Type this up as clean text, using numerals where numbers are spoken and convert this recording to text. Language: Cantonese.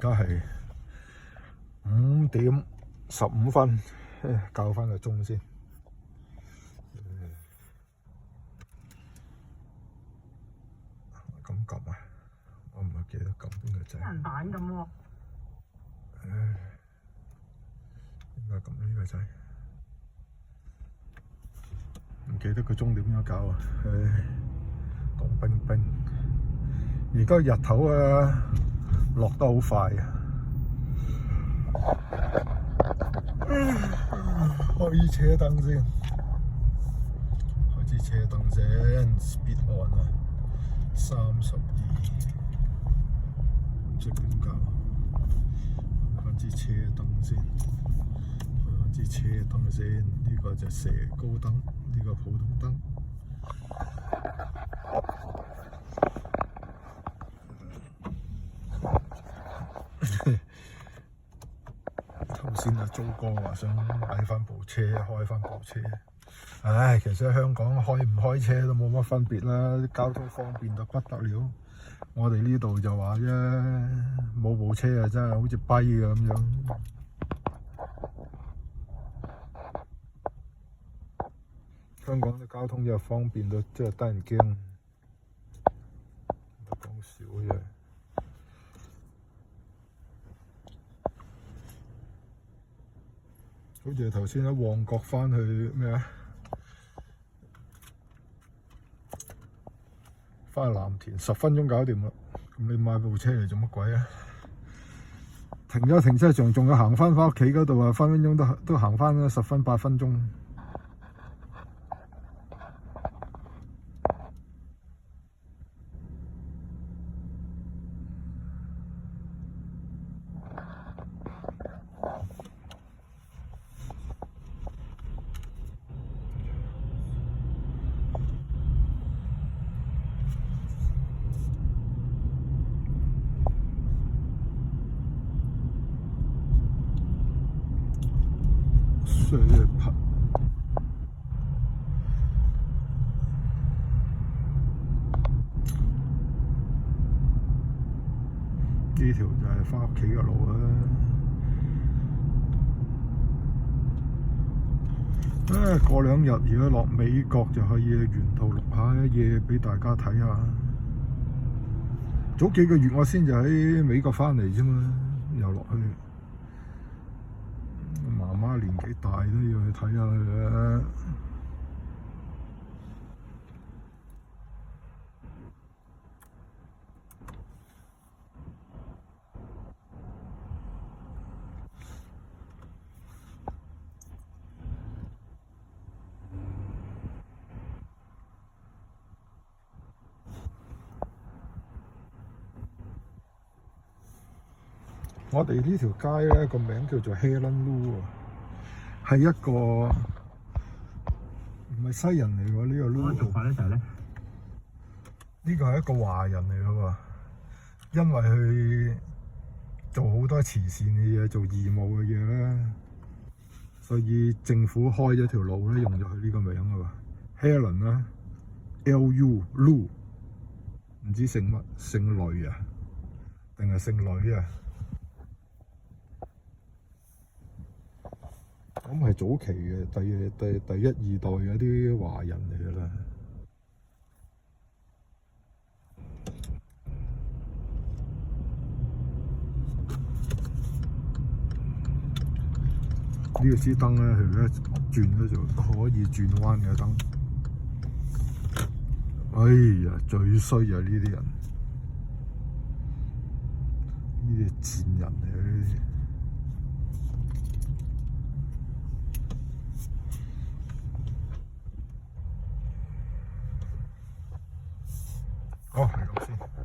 家係5:15，校翻個鐘先。咁撳啊！我唔係記得撳邊個掣。人版咁喎。應該撳呢個掣。唔記得個鐘點樣搞啊！凍冰冰。而家日頭啊，落得好快啊！開車燈先，開支車燈先 ，speed on 啊，32，唔知點搞。開翻支車燈先，開翻支車燈先，呢個就蛇高燈，呢個普通燈。頭先阿租哥話想買翻部車，開翻部車。唉，其實喺香港開唔開車都冇乜分別啦，交通方便到不得了。我哋呢度就話啫，冇部車啊，真係好似跛嘅咁樣。香港嘅交通真係方便到真係得人驚，唔係講笑嘅。好似頭先喺旺角返去咩啊？返去藍田10分鐘搞掂啦。咁你買部車嚟做乜鬼啊？停咗停車場，仲要行返屋企嗰度啊，分分鐘都行返10分8分鐘。水棚呢條就係返屋企嘅路啦。過2日如果落美國就可以沿途錄下嘢俾大家睇下。早幾個月我先就喺美國返嚟啫嘛，又落去。媽媽年紀大都要去睇下佢嘅。我哋呢條街咧個名叫做 Helen Lu 啊，係一個唔係西人嚟喎，呢個 Lu 做法咧就係咧，呢個係一個華人嚟嘅喎，因為佢做好多慈善嘅嘢，做義務嘅嘢咧，所以政府開咗條路咧，用咗佢呢個名嘅喎 ，Helen 啦 ，L.U. Lu， 唔知姓乜，姓雷啊，定係姓女啊？咁係早期嘅第1、2代嗰啲華人嚟㗎啦。呢個支燈咧，佢而家轉咗就可以轉彎嘅燈。哎呀，最衰就係呢啲人，呢啲賤人嚟嘅呢啲。好，係咁先。